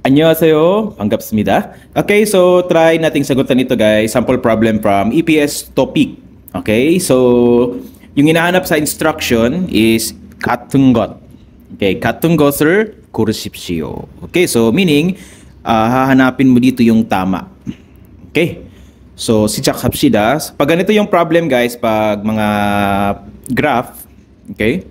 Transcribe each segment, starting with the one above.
안녕하세요. 반갑습니다. Okay, so try nating sagutan ito guys. Sample problem from EPS topic. Okay, so yung hinahanap sa instruction is 같은 것. Okay, 같은 것을 고르십시오. Okay, so meaning hahanapin mo dito yung tama. Okay, so sijakhabsida. Pag ganito yung problem guys, pag mga graph, okay,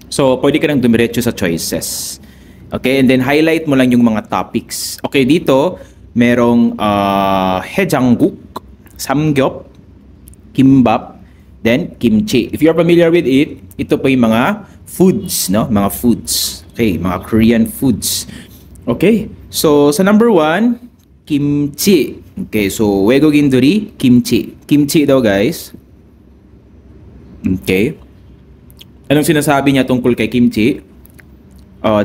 so pwede ka nang dumiretso sa choices. Okay, and then highlight mo lang yung mga topics. Okay, dito merong 해장국, 삼겹, kimbap, then kimchi. If you're familiar with it, ito po yung mga foods, no? Mga foods. Okay, mga Korean foods. Okay, so sa number 1, kimchi. Okay, so 외국인들이 kimchi. Kimchi daw guys. Okay. Anong sinasabi niya tungkol kay kimchi?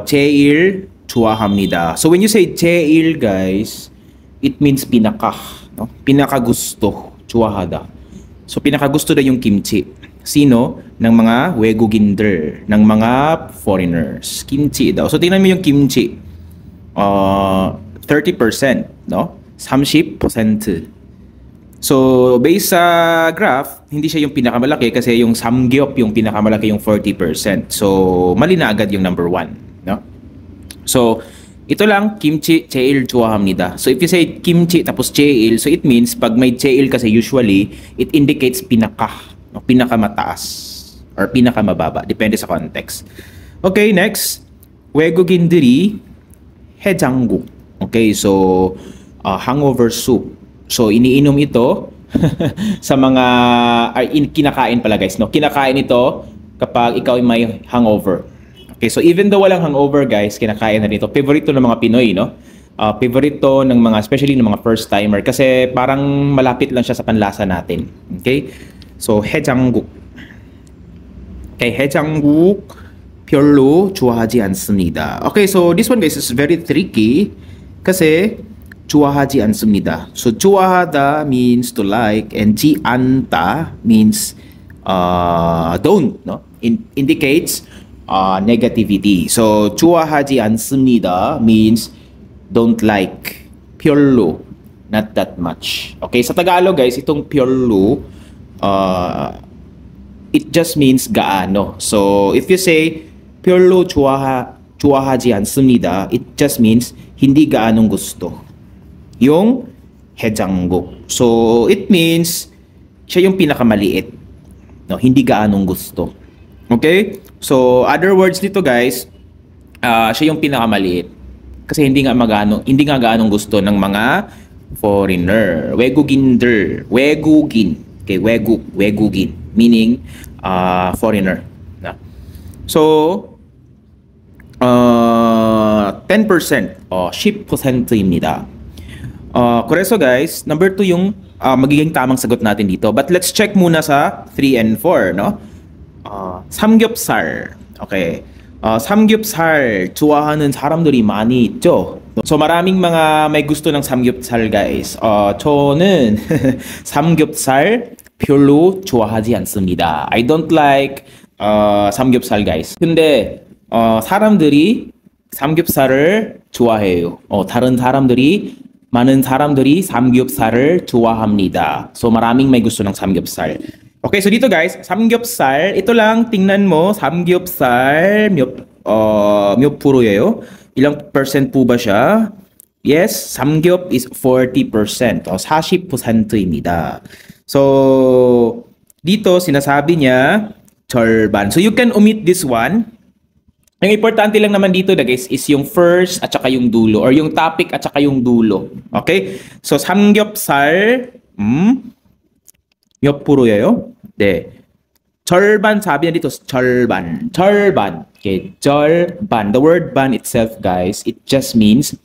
제일 좋아합니다. So when you say 제일 guys, it means pinaka, no? Pinaka gusto, 좋아하다. So pinaka gusto na yung kimchi. Sino? Ng mga 외국인들, ng mga foreigners. Kimchi daw. So tingnan mo yung kimchi. 30%, no? 30%. So based sa graph, hindi siya yung pinakamalaki kasi yung samgyup yung pinakamalaki yung 40%. So mali na agad yung number 1. No? So, ito lang, kimchi, 제일 좋아합니다. So, if you say kimchi tapos 제일, so it means, pag may 제일 kasi usually, it indicates pinaka, no? Pinakamataas, or pinakamababa, depende sa context. Okay, next, 외국인들이 해장국. Okay, so, hangover soup. So, iniinom ito sa mga, kinakain pala guys, no? Kinakain ito kapag ikaw ay may hangover. Okay, so even though walang hangover guys, kinakain na dito. Favorito ng mga Pinoy, no? Favorito ng mga, especially ng mga first timer kasi parang malapit lang siya sa panlasa natin. Okay? So, 해장국. Okay, 해장국 별로 좋아하지 않습니다. Okay, so this one guys is very tricky kasi 좋아하지 않습니다. So, 좋아하다 means to like and 지 않다 means don't, no? Indicates negativity. So, 좋아하지 않습니다 means don't like. 별로, not that much. Okay, sa Tagalog guys, itong 별로, it just means gaano. So, if you say 별로 좋아하지 않습니다, it just means hindi gaanong gusto. Yung 해장국. So, it means siya yung pinakamaliit. No, hindi gaanong gusto. Okay? So, other words dito guys, siya yung pinakamaliit. Kasi hindi nga gaanong gusto ng mga foreigner. 외국인들, 외국인. Okay, 외국인. Meaning, foreigner. So, 10%. 10%입니다. 그래서 guys, number 2 yung magiging tamang sagot natin dito. But let's check muna sa 3 and 4, no? 삼겹살. Okay. 삼겹살 좋아하는 사람들이 많이 있죠. So maraming mga may gusto ng 삼겹살 guys. 저는 삼겹살 별로 좋아하지 않습니다. I don't like 삼겹살 guys. 근데 사람들이 삼겹살을 좋아해요. 많은 사람들이 삼겹살을 좋아합니다. So maraming may gusto ng 삼겹살. Okay, so dito guys, 삼겹살, ito lang, tingnan mo, 삼겹살, 몇 프로예요? Ilang percent po ba siya? Yes, 삼겹 is 40%, 40%입니다. So, dito, sinasabi niya, 절반. So, you can omit this one. Ang importante lang naman dito guys is yung first at saka yung dulo, or yung topic at saka yung dulo. Okay? So, 삼겹살, 몇 프로예요? 네. 절반 사bi na dito, 절반. Okay, 절반. The word ban itself, guys, it just means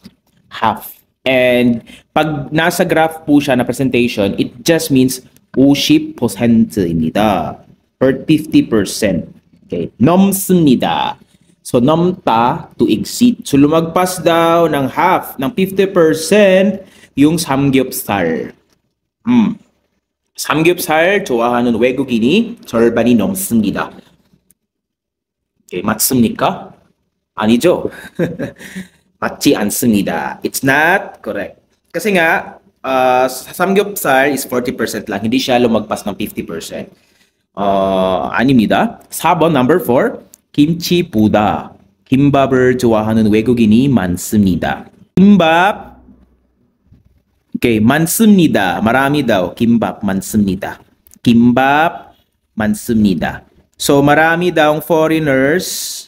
half. And pag nasa graph po siya na presentation, it just means 50%입니다. Or 50%. Okay, 넘습니다. So, 넘다, to exceed. So, lumagpas daw ng half, ng 50% yung 삼겹살. 삼겹살 좋아하는 외국인이 절반이 넘습니다. Okay, 맞습니까? 아니죠? 맞지 않습니다. It's not correct. Kasi nga, samgyeopsal is 40% lang. Hindi siya lumagpas ng 50%. 아닙니다. 4번 number 4. 김치보다 김밥을 좋아하는 외국인이 많습니다. 김밥 okay, 많습니다. marami daw. 김밥 많습니다. 김밥 많습니다. So marami daw foreigners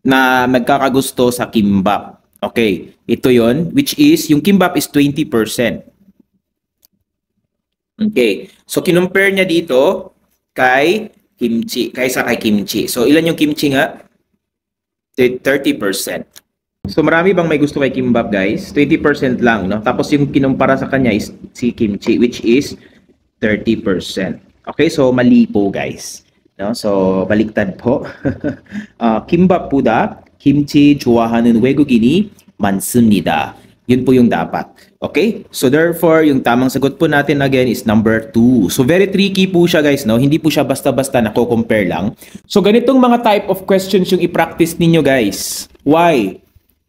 na nagkakagusto sa kimbap. Okay, ito yon, which is yung kimbap is 20%. Okay, so kinumpare niya dito kay kimchi, kaysa kay kimchi. So ilan yung kimchi nga? 30%. So marami bang may gusto kay kimbap, guys? 20% lang, no? Tapos yung kinumpara sa kanya is si kimchi, which is 30%. Okay, so mali po, guys. No? So baliktad po. 김밥보다 김치 좋아하는 외국인이 많습니다. Yun po yung dapat. Okay? So therefore, yung tamang sagot po natin again is number 2. So very tricky po siya, guys, no? Hindi po siya basta-basta nako-compare lang. So ganitong mga type of questions yung i-practice ninyo, guys. Why?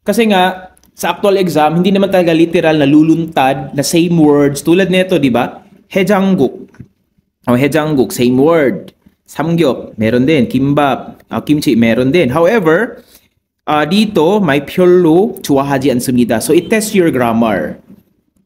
Kasi nga sa actual exam, hindi naman talaga literal na luluntad na same words tulad nito, di ba? 해장국. 해장국, same word. 삼겹, meron din. Kimbap, kimchi, meron din. However, dito may 별로 좋아하지 않습니다. So it tests your grammar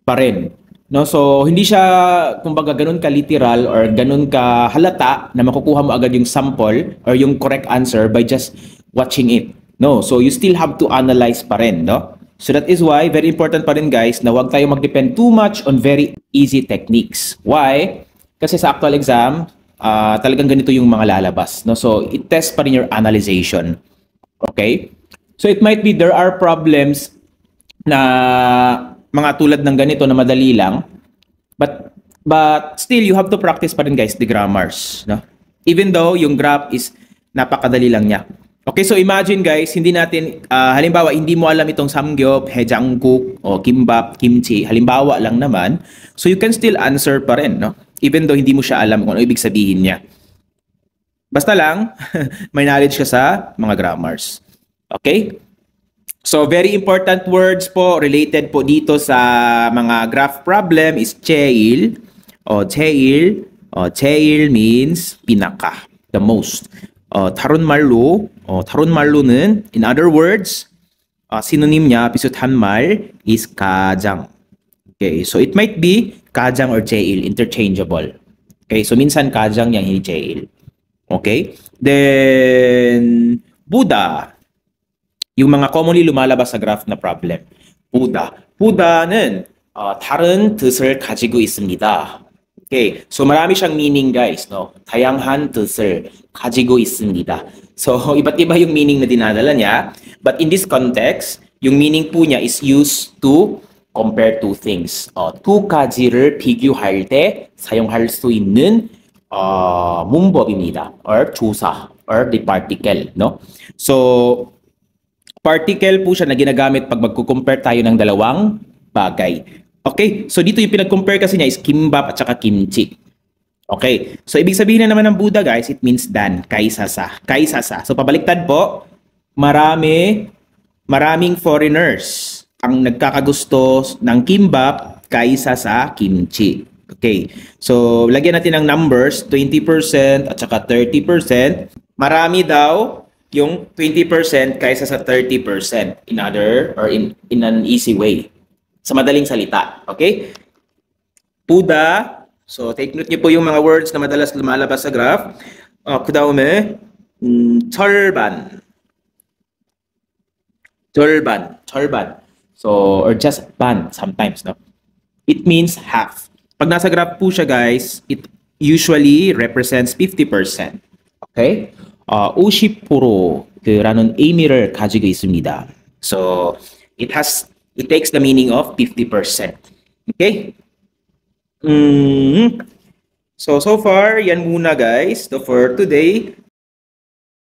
pa rin. No? So hindi siya kumbaga ganun ka literal or ganun ka halata na makukuha mo agad yung sample or yung correct answer by just watching it. No, so you still have to analyze pa rin, no? So that is why very important pa rin, guys, na wag tayo mag-depend too much on very easy techniques. Why? Kasi sa actual exam, talagang ganito yung mga lalabas, no? So it tests pa rin your analyzation. Okay? So it might be there are problems na mga tulad ng ganito na madali lang, but still you have to practice pa rin, guys, the grammars, no? Even though yung graph is napakadali lang niya. Okay, so imagine, guys, hindi natin halimbawa hindi mo alam itong samgyup, haejangguk o kimbap, kimchi, halimbawa lang naman, so you can still answer pa rin, no? Even though hindi mo siya alam kung ano ibig sabihin niya. Basta lang may knowledge ka sa mga grammars. Okay? So, very important words po related po dito sa mga graph problem is 제일. 제일 means pinaka, the most. 다른 말로는, in other words, synonym niya, 비슷한 말 is 가장. Okay, so it might be 가장 or 제일, interchangeable. Okay, so minsan 가장 yang hindi 제일. Okay? Then, Buddha. Yung mga commonly lumalabas sa graph na problem. Buddha는 다른 뜻을 가지고 있습니다. Okay, so marami siyang meaning, guys, no? 다양한 뜻을 가지고 있습니다. So iba't iba yung meaning na dinadala niya, but in this context, yung meaning po niya is used to compare two things. 두 가지를 비교할 때 사용할 수 있는 문법입니다, or 조사, or the particle, no? So particle po siya na ginagamit pag magko-compare tayo ng dalawang bagay. Okay, so dito yung pinag-compare kasi niya is kimbap at saka kimchi. Okay, so ibig sabihin na naman ng Buddha, guys, it means than, kaysa sa. So pabaliktad po, maraming foreigners ang nagkakagusto ng kimbap kaysa sa kimchi. Okay, so lagyan natin ng numbers, 20% at saka 30%. Marami daw yung 20% kaysa sa 30% in an easy way. Sa madaling salita. Okay? Buddha. So, take note niyo po yung mga words na madalas lumalabas sa graph. 그 다음에 절반. So, or just ban sometimes, no? It means half. Pag nasa graph po siya, guys, it usually represents 50%. Okay? 50%라는 의미를 가지고 있습니다. So, it takes the meaning of 50%. Okay? So far, yan muna, guys. So for today,